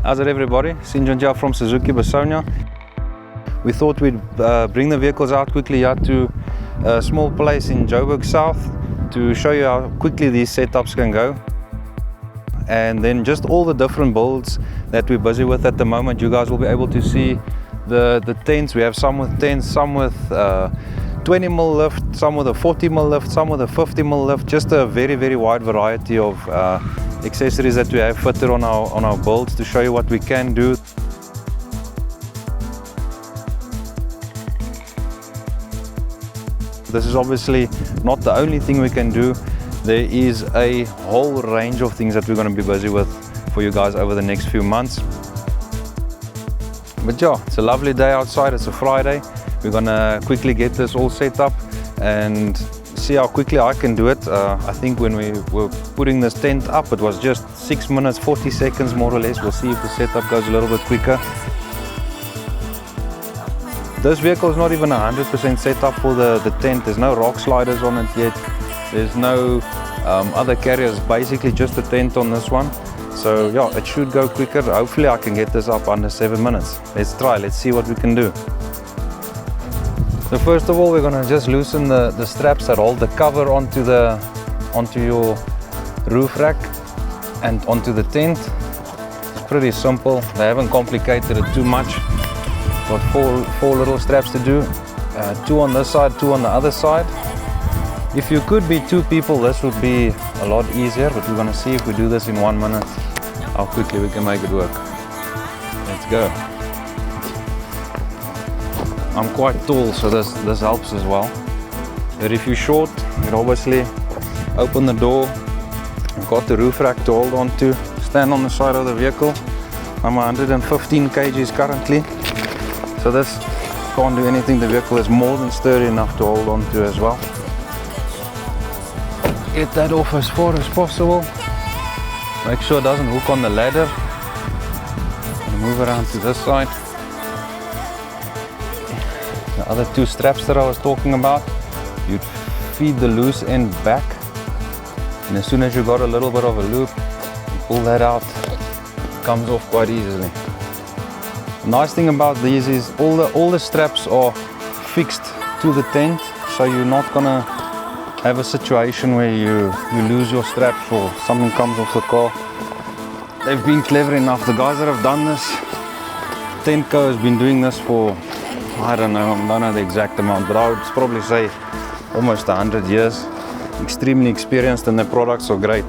How's it, everybody? Sinjanja from Suzuki Bassonia. We thought we'd bring the vehicles out quickly here to a small place in Joburg South to show you how quickly these setups can go. And then just all the different builds that we're busy with at the moment. You guys will be able to see the tents. We have some with tents, some with 20mm lift, some with a 40mm lift, some with a 50mm lift. Just a very wide variety of accessories that we have fitted on our builds to show you what we can do. This is obviously not the only thing we can do. There is a whole range of things that we're going to be busy with for you guys over the next few months. But yeah, it's a lovely day outside. It's a Friday. We're going to quickly get this all set up and see how quickly I can do it. I think when we were putting this tent up, it was just 6 minutes, 40 seconds more or less. We'll see if the setup goes a little bit quicker. This vehicle is not even 100% set up for the tent. There's no rock sliders on it yet. There's no other carriers, basically just the tent on this one. So yeah, it should go quicker. Hopefully I can get this up under 7 minutes. Let's try, let's see what we can do. So first of all, we're going to just loosen the straps that hold the cover onto your roof rack and onto the tent. It's pretty simple. They haven't complicated it too much. Got four little straps to do. 2 on this side, 2 on the other side. If you could be 2 people, this would be a lot easier, but we're going to see if we do this in 1 minute, how quickly we can make it work. Let's go. I'm quite tall, so this helps as well. But if you're short, you obviously open the door. I've got the roof rack to hold on to, stand on the side of the vehicle. I'm 115 kgs currently, so this can't do anything. The vehicle is more than sturdy enough to hold on to as well. Get that off as far as possible. Make sure it doesn't hook on the ladder. Move around to this side. The other 2 straps that I was talking about, you'd feed the loose end back, and as soon as you got a little bit of a loop, you pull that out, it comes off quite easily. The nice thing about these is all the straps are fixed to the tent, so you're not gonna have a situation where you lose your straps or something comes off the car. They've been clever enough. The guys that have done this, TENTCO has been doing this for, I don't know the exact amount, but I would probably say almost 100 years. Extremely experienced, and their products are great.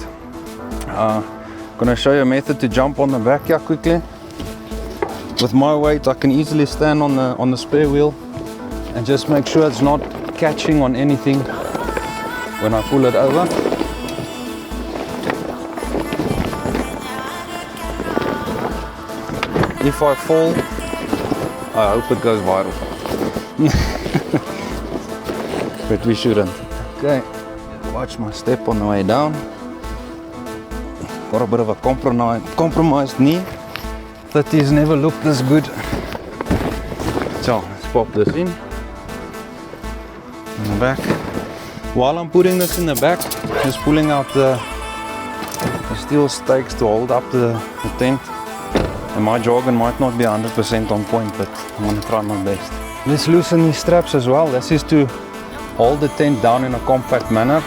Gonna show you a method to jump on the back here quickly. With my weight, I can easily stand on the spare wheel and just make sure it's not catching on anything when I pull it over. If I fall, I hope it goes viral. But we shouldn't. Okay, watch my step on the way down. Got a bit of a compromised knee. 30's never looked this good. So let's pop this in the back. While I'm putting this in the back, just pulling out the steel stakes to hold up the tent. And my jargon might not be 100% on point, but I'm going to try my best. Let's loosen these straps as well. This is to hold the tent down in a compact manner.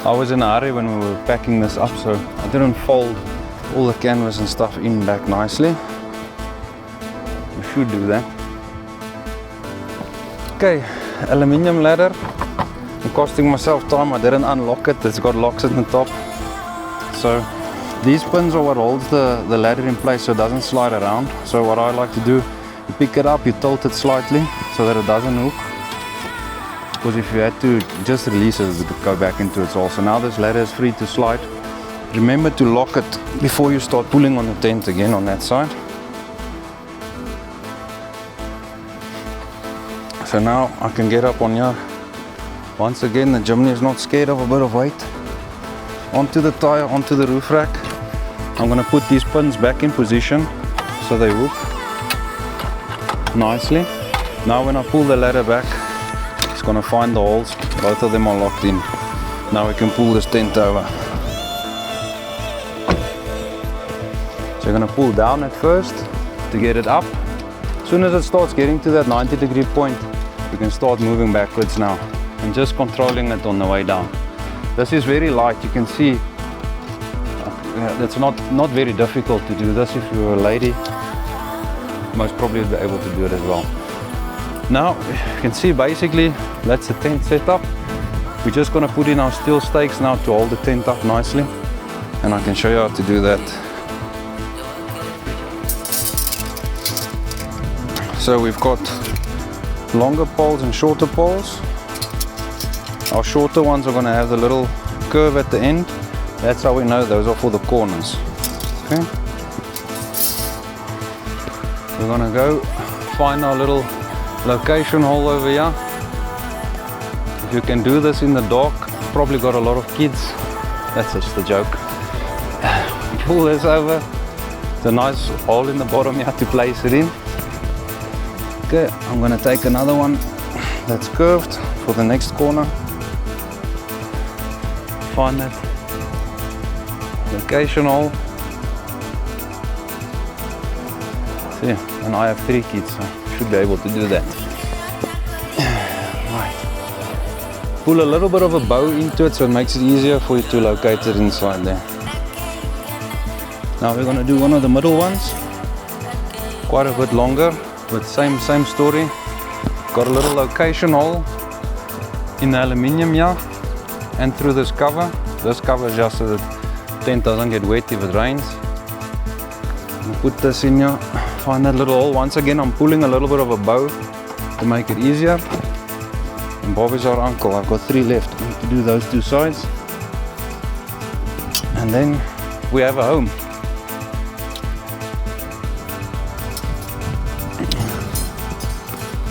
I was in a hurry when we were packing this up, so I didn't fold all the canvas and stuff in back nicely. You should do that. Okay, aluminium ladder. I'm costing myself time. I didn't unlock it. It's got locks at the top. So these pins are what holds the ladder in place so it doesn't slide around. So what I like to do, you pick it up, you tilt it slightly so that it doesn't hook. Because if you had to just release it, it would go back into its hole. So now this ladder is free to slide. Remember to lock it before you start pulling on the tent again on that side. So now I can get up on here. Once again, the Jimny is not scared of a bit of weight. Onto the tire, onto the roof rack. I'm going to put these pins back in position so they hook nicely. Now when I pull the ladder back, it's going to find the holes. Both of them are locked in. Now we can pull this tent over. So you're going to pull down at first to get it up. As soon as it starts getting to that 90-degree point, you can start moving backwards now and just controlling it on the way down. This is very light. You can see it's not very difficult to do this. If you're a lady, most probably be able to do it as well. Now you can see basically that's the tent set up. We're just going to put in our steel stakes now to hold the tent up nicely, and I can show you how to do that. So we've got longer poles and shorter poles. Our shorter ones are going to have the little curve at the end. That's how we know those are for the corners. Okay. We're going to go find our little location hole over here. If you can do this in the dark, probably got a lot of kids. That's just a joke. Pull this over. It's a nice hole in the bottom here to place it in. Okay, I'm going to take another one that's curved for the next corner. Find that location hole. See, and I have 3 kids, so I should be able to do that. Right. Pull a little bit of a bow into it so it makes it easier for you to locate it inside there. Now we're going to do one of the middle ones, quite a bit longer, but same story. Got a little location hole in the aluminium here and through this cover. This cover is just so that the tent doesn't get wet if it rains. Put this in here, find that little hole. Once again, I'm pulling a little bit of a bow to make it easier. And Bob is our uncle. I've got 3 left. I need to do those 2 sides. And then we have a home.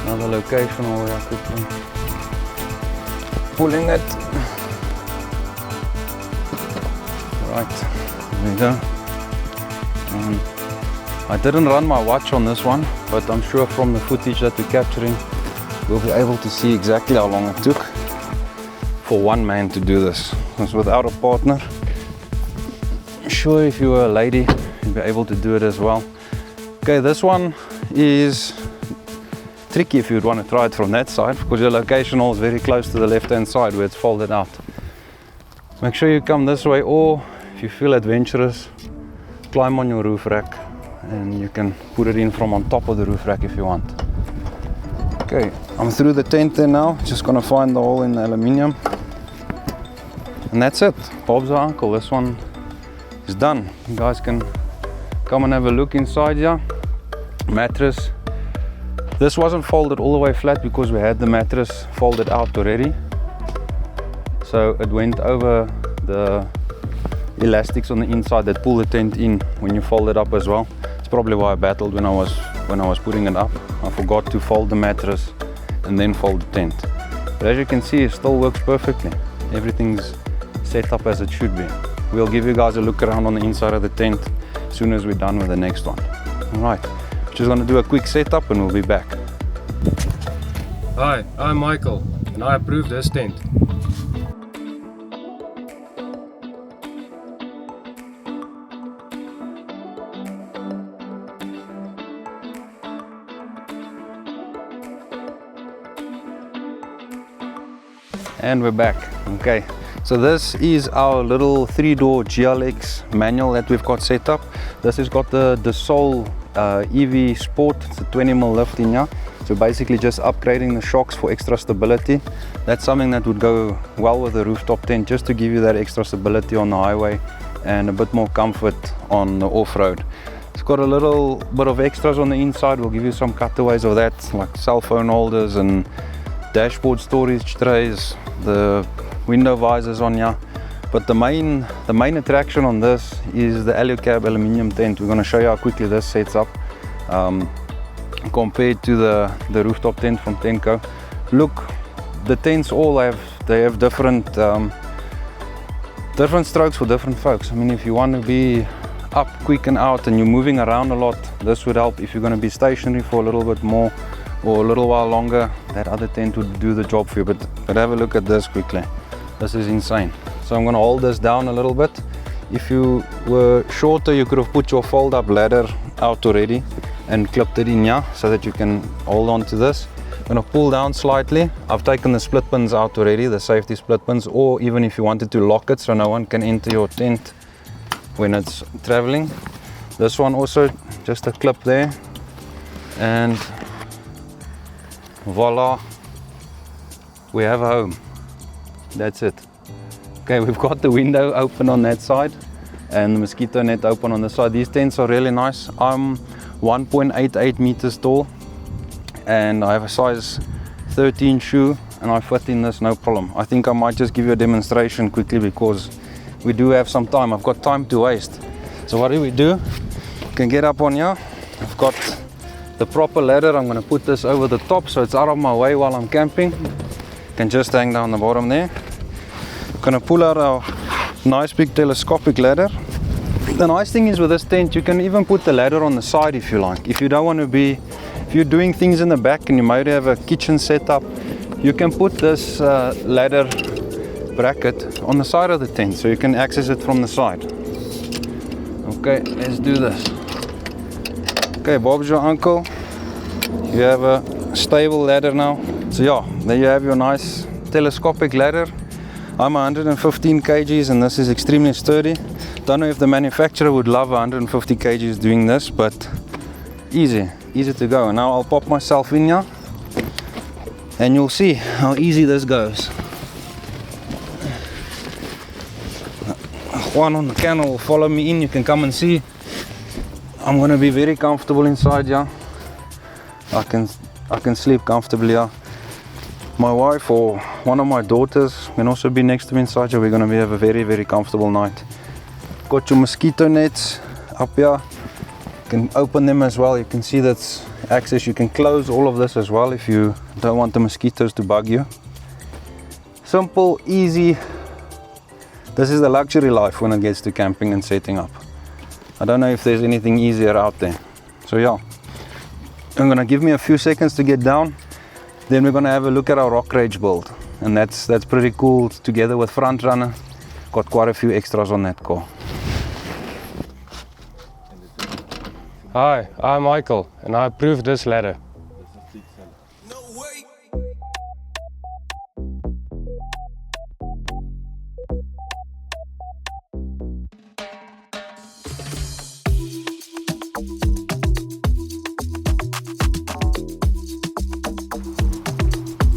Another location hole here quickly. Pulling it. Right, there we go. I didn't run my watch on this one, but I'm sure from the footage that we're capturing, we'll be able to see exactly how long it took for one man to do this. Because without a partner, I'm sure if you were a lady, you'd be able to do it as well. Okay, this one is tricky if you'd want to try it from that side, because your location hole is very close to the left hand side where it's folded out. Make sure you come this way, or if you feel adventurous, climb on your roof rack and you can put it in from on top of the roof rack if you want. Okay, I'm through the tent there now, just gonna find the hole in the aluminium. And that's it, Bob's our uncle. This one is done. You guys can come and have a look inside here. Mattress. This wasn't folded all the way flat because we had the mattress folded out already. So it went over the elastics on the inside that pull the tent in when you fold it up as well. It's probably why I battled when I was putting it up. I forgot to fold the mattress and then fold the tent. But as you can see, it still works perfectly. Everything's set up as it should be. We'll give you guys a look around on the inside of the tent as soon as we're done with the next one. Alright. Just going to do a quick setup and we'll be back. Hi, I'm Michael and I approve this tent. And we're back. Okay, so this is our little 3-door GLX manual that we've got set up. This has got the Soul EV Sport. It's a 20mm lift in here. So basically just upgrading the shocks for extra stability. That's something that would go well with the rooftop tent, just to give you that extra stability on the highway and a bit more comfort on the off-road. It's got a little bit of extras on the inside. We'll give you some cutaways of that, like cell phone holders and dashboard storage trays, the window visors on here. But the main attraction on this is the Alu-Cab aluminium tent. We're going to show you how quickly this sets up compared to the rooftop tent from TENTCO. Look, the tents all have different strokes for different folks. I mean, if you want to be up quick and out and you're moving around a lot, this would help. If you're going to be stationary for a little bit more or a little while longer, that other tent would do the job for you. But have a look at this quickly. This is insane. So I'm going to hold this down a little bit. If you were shorter, you could have put your fold-up ladder out already and clipped it in here so that you can hold on to this. I'm going to pull down slightly. I've taken the split pins out already, the safety split pins, or even if you wanted to lock it so no one can enter your tent when it's traveling. This one also just a clip there, and voila, we have a home. That's it. Okay, we've got the window open on that side and the mosquito net open on the side. These tents are really nice. I'm 1.88 meters tall and I have a size 13 shoe and I fit in this no problem. I think I might just give you a demonstration quickly because we do have some time. I've got time to waste. So what do? You can get up on here. I've got the proper ladder. I'm going to put this over the top so it's out of my way while I'm camping. Can just hang down the bottom there. I'm going to pull out our nice big telescopic ladder. The nice thing is with this tent, you can even put the ladder on the side if you like. If you don't want to be, if you're doing things in the back and you might have a kitchen setup, you can put this ladder bracket on the side of the tent so you can access it from the side. Okay, let's do this. Okay, Bob's your uncle. You have a stable ladder now. So yeah, there you have your nice telescopic ladder. I'm 115 kgs and this is extremely sturdy. Don't know if the manufacturer would love 150 kgs doing this, but easy to go. Now I'll pop myself in here and you'll see how easy this goes. Juan on the canal will follow me in. You can come and see. I'm going to be very comfortable inside here. I can sleep comfortably here. My wife or one of my daughters can also be next to me inside here. We're going to have a very comfortable night. Got your mosquito nets up here. You can open them as well. You can see that's access. You can close all of this as well if you don't want the mosquitoes to bug you. Simple, easy. This is the luxury life when it gets to camping and setting up. I don't know if there's anything easier out there. So yeah, I'm gonna give me a few seconds to get down. Then we're gonna have a look at our rock rage build, and that's pretty cool. Together with front runner, got quite a few extras on that car. Hi, I'm Michael and I approved this ladder.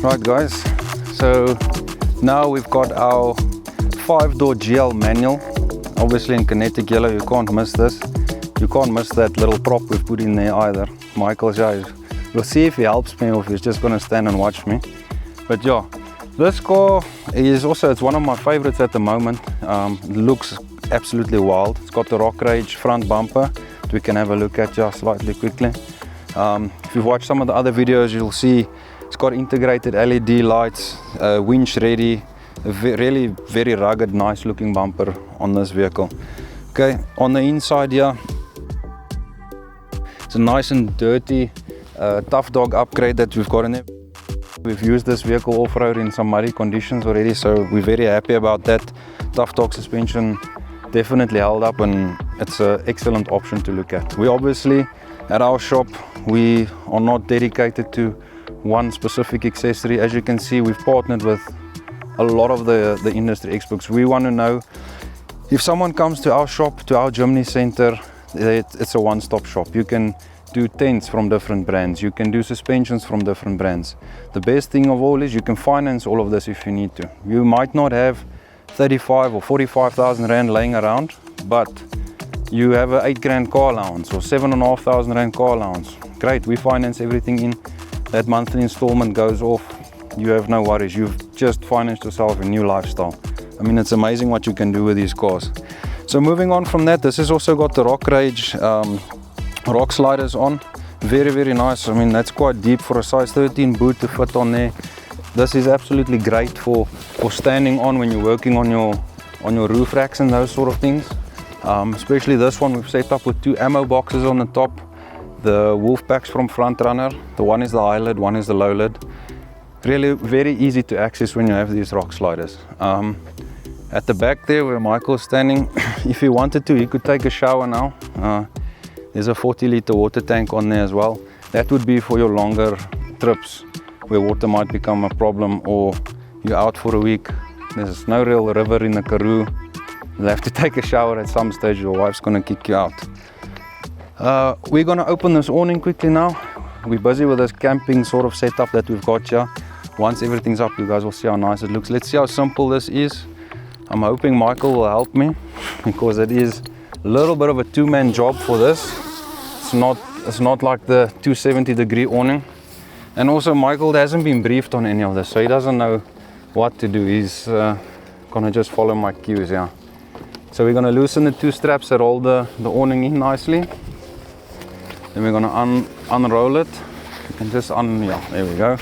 Right guys, so now we've got our 5-door GL manual. Obviously in kinetic yellow, you can't miss this. You can't miss that little prop we've put in there either. Michael's here. We'll see if he helps me or if he's just gonna stand and watch me. But yeah, this car is also, it's one of my favorites at the moment. It looks absolutely wild. It's got the rock rage front bumper that we can have a look at just slightly quickly. If you've watched some of the other videos, you'll see it's got integrated LED lights, winch ready, a really very rugged, nice looking bumper on this vehicle. Okay, on the inside here, it's a nice and dirty tough dog upgrade that we've got in there. We've used this vehicle off-road in some muddy conditions already, so we're very happy about that. Tough dog suspension definitely held up and it's an excellent option to look at. We obviously, at our shop, we are not dedicated to one specific accessory. As you can see, we've partnered with a lot of the industry experts. We want to know if someone comes to our shop, to our Jimny Center, it's a one-stop shop. You can do tents from different brands. You can do suspensions from different brands. The best thing of all is you can finance all of this if you need to. You might not have 35 or 45,000 Rand laying around, but you have an 8 grand car allowance or 7,500 Rand car allowance. Great, we finance everything in. That monthly installment goes off. You have no worries. You've just financed yourself a new lifestyle. I mean, it's amazing what you can do with these cars. So moving on from that, this has also got the rock rage rock sliders on. Very nice. I mean, that's quite deep for a size 13 boot to fit on there. This is absolutely great for standing on when you're working on your roof racks and those sort of things. Especially this one we've set up with 2 ammo boxes on the top. The wolf packs from front runner. The one is the high lid, one is the low lid. Really very easy to access when you have these rock sliders. At the back there where Michael's standing, if he wanted to, he could take a shower now. There's a 40-liter water tank on there as well. That would be for your longer trips where water might become a problem, or you're out for a week. There's no real river in the Karoo. You'll have to take a shower at some stage. Your wife's gonna kick you out. We're gonna open this awning quickly now. We're busy with this camping sort of setup that we've got here. Once everything's up, you guys will see how nice it looks. Let's see how simple this is. I'm hoping Michael will help me, because it is a little bit of a two-man job for this. It's not like the 270-degree awning. And also Michael hasn't been briefed on any of this, so he doesn't know what to do. He's gonna just follow my cues, yeah. So we're gonna loosen the two straps that hold the awning in nicely. Then we're gonna unroll it. You can just yeah, there we go.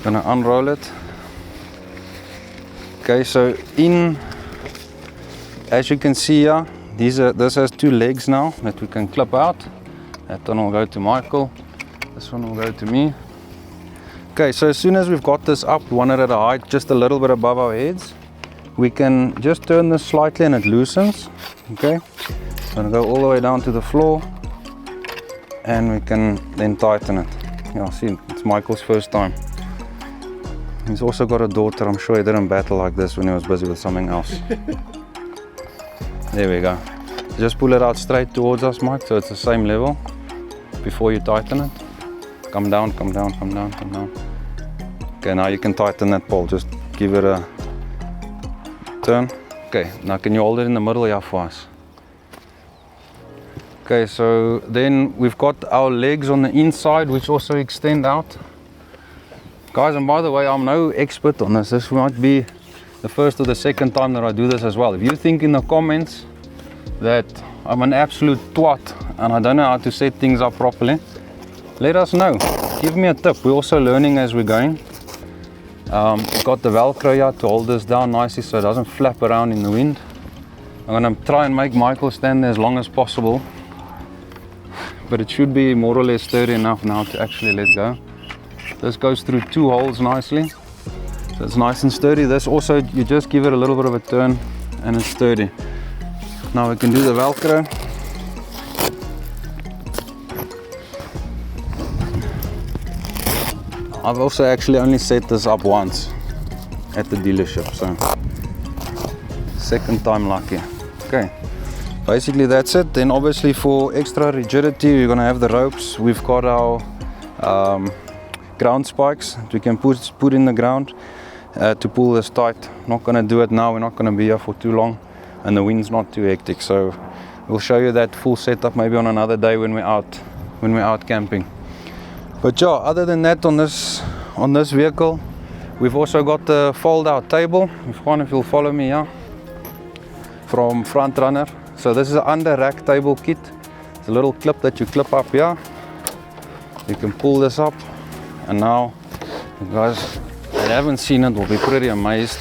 Gonna unroll it. Okay, so as you can see here, this has two legs now that we can clip out. That one will go to Michael. This one will go to me. Okay, so as soon as we've got this up, we want it at a height just a little bit above our heads. We can just turn this slightly and it loosens. Okay, I'm gonna go all the way down to the floor, and we can then tighten it. Yeah, see, it's Michael's first time. He's also got a daughter. I'm sure he didn't battle like this when he was busy with something else. There we go. Just pull it out straight towards us, Mike, so it's the same level before you tighten it. Come down, come down, come down, come down. Okay, now you can tighten that pole. Just give it a turn. Okay, now can you hold it in the middle here for us? Okay, so then we've got our legs on the inside, which also extend out. Guys, and by the way, I'm no expert on this. This might be the first or the second time that I do this as well. If you think in the comments that I'm an absolute twat and I don't know how to set things up properly, let us know. Give me a tip. We're also learning as we're going. Got the Velcro here to hold this down nicely so it doesn't flap around in the wind. I'm going to try and make Michael stand there as long as possible, but it should be more or less sturdy enough now to actually let go. This goes through two holes nicely, so it's nice and sturdy. This also, you just give it a little bit of a turn and it's sturdy. Now we can do the Velcro. I've also actually only set this up once at the dealership, so second time lucky. Okay, basically that's it. Then obviously for extra rigidity, we're gonna have the ropes. We've got our ground spikes that we can put in the ground to pull this tight. Not gonna do it now, we're not gonna be here for too long and the wind's not too hectic, so we'll show you that full setup maybe on another day when we're out camping. But yeah, other than that, on this vehicle we've also got the fold out table. If you'll follow me here, from Front Runner. So this is an under rack table kit. It's a little clip that you clip up here. You can pull this up, and now you guys that haven't seen it will be pretty amazed.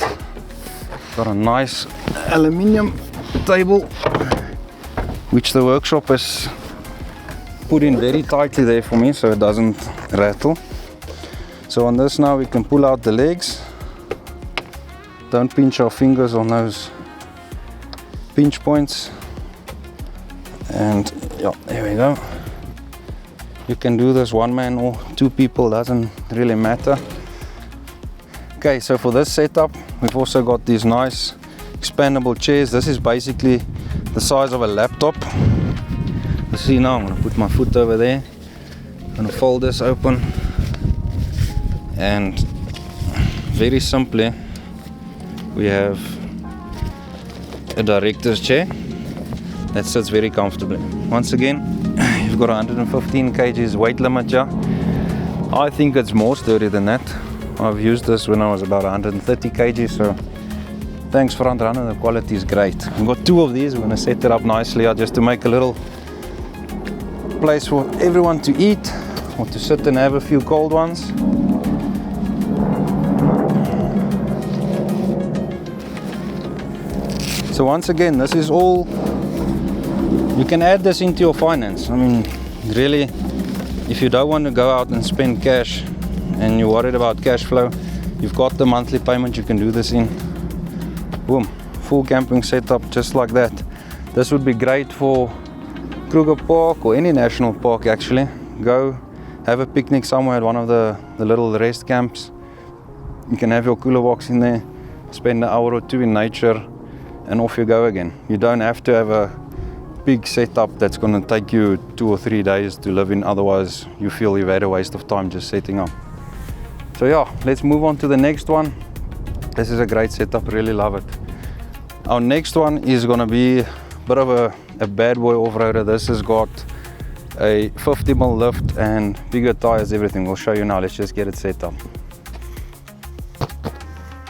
Got a nice aluminium table which the workshop has put in very tightly there for me so it doesn't rattle. So on this now we can pull out the legs. Don't pinch our fingers on those pinch points, and yeah, there we go. You can do this one man or two people, doesn't really matter. Okay, so for this setup we've also got these nice expandable chairs. This is basically the size of a laptop. You see now, I'm going to put my foot over there, I'm going to fold this open, and very simply we have a director's chair that sits very comfortably. Once again, you've got 115 kgs weight limit here. I think it's more sturdy than that. I've used this when I was about 130 kg, so thanks Front Runner, the quality is great. We've got two of these. We're going to set it up nicely here just to make a little place for everyone to eat or to sit and have a few cold ones. So once again, this is all, you can add this into your finance. I mean, really, if you don't want to go out and spend cash and you're worried about cash flow, you've got the monthly payment you can do this in. Boom, full camping setup just like that. This would be great for Kruger Park or any national park actually. Go have a picnic somewhere at one of the little rest camps. You can have your cooler box in there, spend an hour or two in nature, and off you go again. You don't have to have a big setup that's going to take you 2 or 3 days to live in, otherwise you feel you've had a waste of time just setting up. So yeah, let's move on to the next one. This is a great setup, really love it. Our next one is going to be a bit of a bad boy off-roader. This has got a 50mm lift and bigger tires, everything. We'll show you now. Let's just get it set up.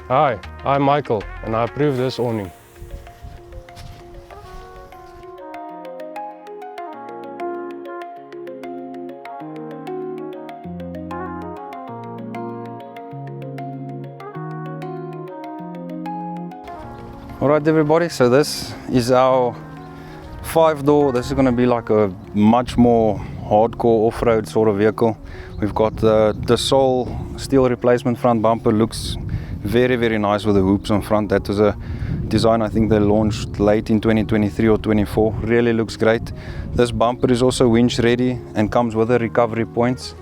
Hi, I'm Michael and I approve this awning. Alright everybody, so this is our 5-door. This is going to be like a much more hardcore off-road sort of vehicle. We've got the Dassault steel replacement front bumper. Looks very nice with the hoops on front. That was a design I think they launched late in 2023 or 24. Really looks great. This bumper is also winch ready and comes with the recovery points.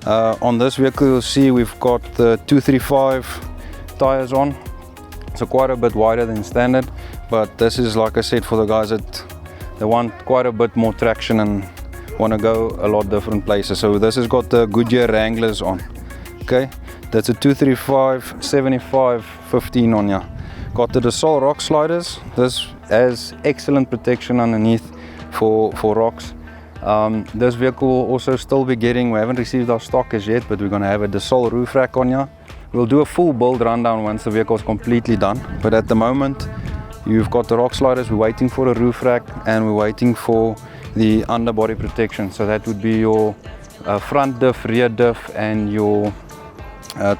On this vehicle you'll see we've got the 235 tires on. So quite a bit wider than standard, but this is, like I said, for the guys that they want quite a bit more traction and want to go a lot different places. So this has got the Goodyear Wranglers on. Okay, that's a 235 75 15 on here. Got the Dassault rock sliders. This has excellent protection underneath for rocks. This vehicle will also still be getting, we haven't received our stock as yet, but we're going to have a Dassault roof rack on here. We'll do a full build rundown once the vehicle is completely done, but at the moment you've got the rock sliders, we're waiting for a roof rack, and we're waiting for the underbody protection. So that would be your front diff, rear diff, and your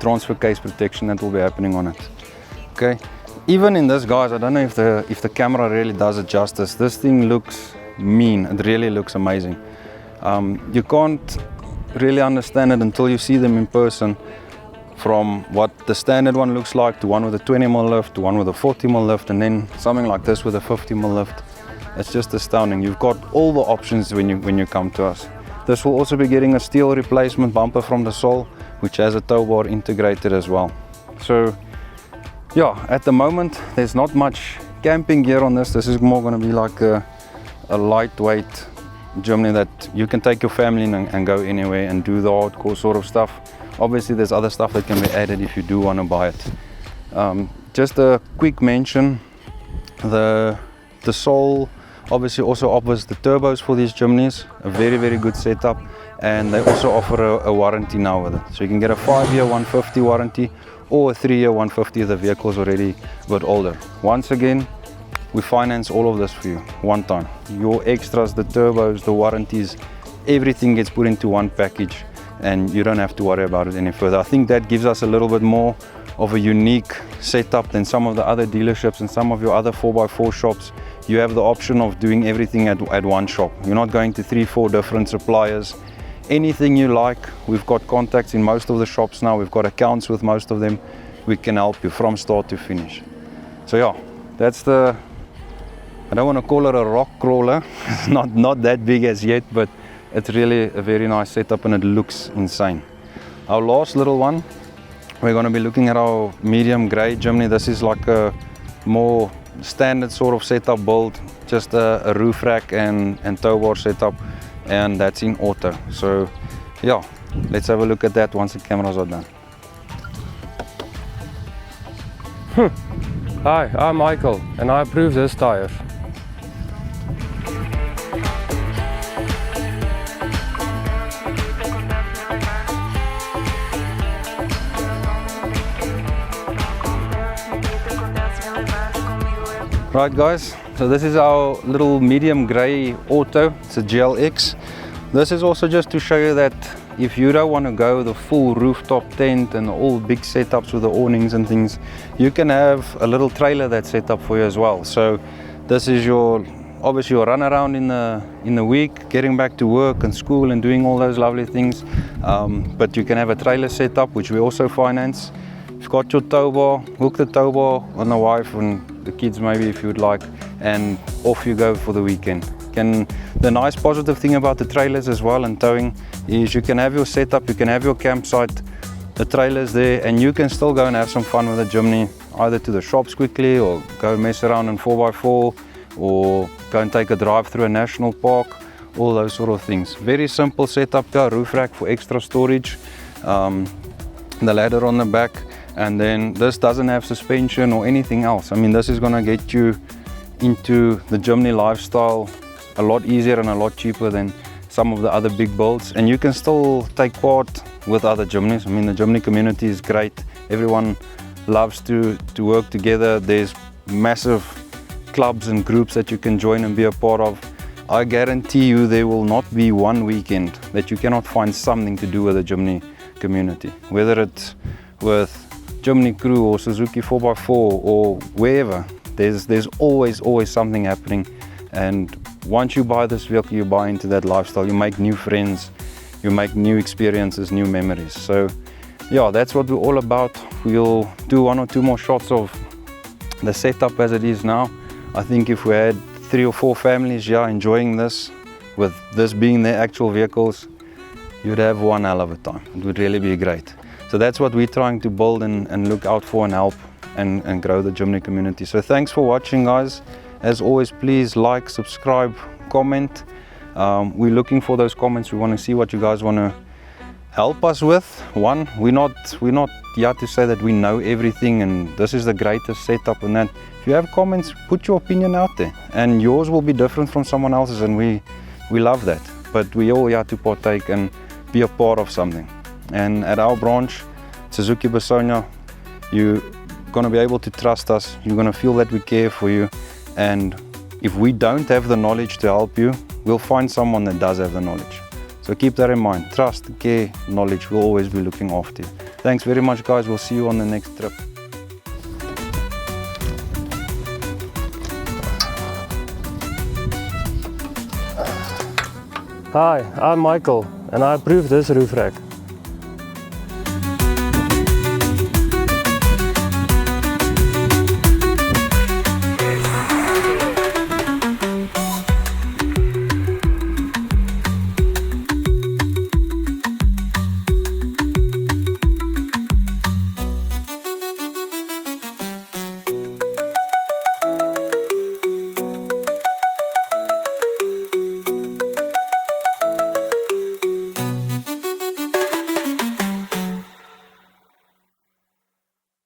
transfer case protection that will be happening on it. Okay, even in this, guys, I don't know if the camera really does it justice. This thing looks mean. It really looks amazing. You can't really understand it until you see them in person. From what the standard one looks like to one with a 20mm lift to one with a 40mm lift, and then something like this with a 50mm lift. It's just astounding. You've got all the options when you come to us. This will also be getting a steel replacement bumper from Dassault, which has a tow bar integrated as well. So yeah, at the moment there's not much camping gear on this. This is more going to be like a lightweight Jimny that you can take your family in and go anywhere and do the hardcore sort of stuff. Obviously there's other stuff that can be added if you do want to buy it. Just a quick mention, the Dassault obviously also offers the turbos for these Jimnys, a very good setup, and they also offer a warranty now with it. So you can get a 5-year 150 warranty or a 3-year 150 if the vehicle is already a bit older. Once again, we finance all of this for you one time. Your extras, the turbos, the warranties, everything gets put into one package, and you don't have to worry about it any further. I think that gives us a little bit more of a unique setup than some of the other dealerships and some of your other 4x4 shops. You have the option of doing everything at one shop. You're not going to 3-4 different suppliers. Anything you like, we've got contacts in most of the shops now. We've got accounts with most of them. We can help you from start to finish. So yeah, that's the, I don't want to call it a rock crawler. It's not that big as yet, but it's really a very nice setup and it looks insane. Our last little one, we're going to be looking at our medium grey Jimny. This is like a more standard sort of setup build, just a roof rack and tow bar setup, and that's in auto. So yeah, let's have a look at that once the cameras are done. Hi, I'm Michael and I approve this tire. Right guys, so this is our little medium grey auto. It's a GLX. This is also just to show you that if you don't want to go the full rooftop tent and all big setups with the awnings and things, you can have a little trailer that's set up for you as well. So this is your, obviously your run around in the week, getting back to work and school and doing all those lovely things. But you can have a trailer set up, which we also finance. You've got your tow bar, hook the tow bar on the wife and the kids maybe if you'd like, and off you go for the weekend. The nice positive thing about the trailers as well and towing is you can have your setup, you can have your campsite, the trailer's there, and you can still go and have some fun with the Jimny, either to the shops quickly or go mess around in 4x4 or go and take a drive through a national park, all those sort of things. Very simple setup here, roof rack for extra storage, the ladder on the back, and then this doesn't have suspension or anything else. I mean, this is gonna get you into the Jimny lifestyle a lot easier and a lot cheaper than some of the other big builds, and you can still take part with other Jimnys. I mean, the Jimny community is great. Everyone loves to work together. There's massive clubs and groups that you can join and be a part of. I guarantee you there will not be one weekend that you cannot find something to do with the Jimny community, whether it's with Jimny Crew or Suzuki 4x4 or wherever. There's always something happening, and once you buy this vehicle, you buy into that lifestyle, you make new friends, you make new experiences, new memories. So yeah, that's what we're all about. We'll do 1 or 2 more shots of the setup as it is now. I think if we had 3 or 4 families enjoying this, with this being their actual vehicles, you'd have one hell of a time. It would really be great. So that's what we're trying to build and look out for and help and grow the Jimny community. So thanks for watching, guys. As always, please like, subscribe, comment. We're looking for those comments. We want to see what you guys want to help us with. One, we're not here to say that we know everything and this is the greatest setup and that. If you have comments, put your opinion out there, and yours will be different from someone else's, and we love that. But we all here to partake and be a part of something. And at our branch, Suzuki Bassonia, you're gonna be able to trust us. You're gonna feel that we care for you. And if we don't have the knowledge to help you, we'll find someone that does have the knowledge. So keep that in mind. Trust, care, knowledge will always be looking after you. Thanks very much, guys. We'll see you on the next trip. Hi, I'm Michael and I approve this roof rack.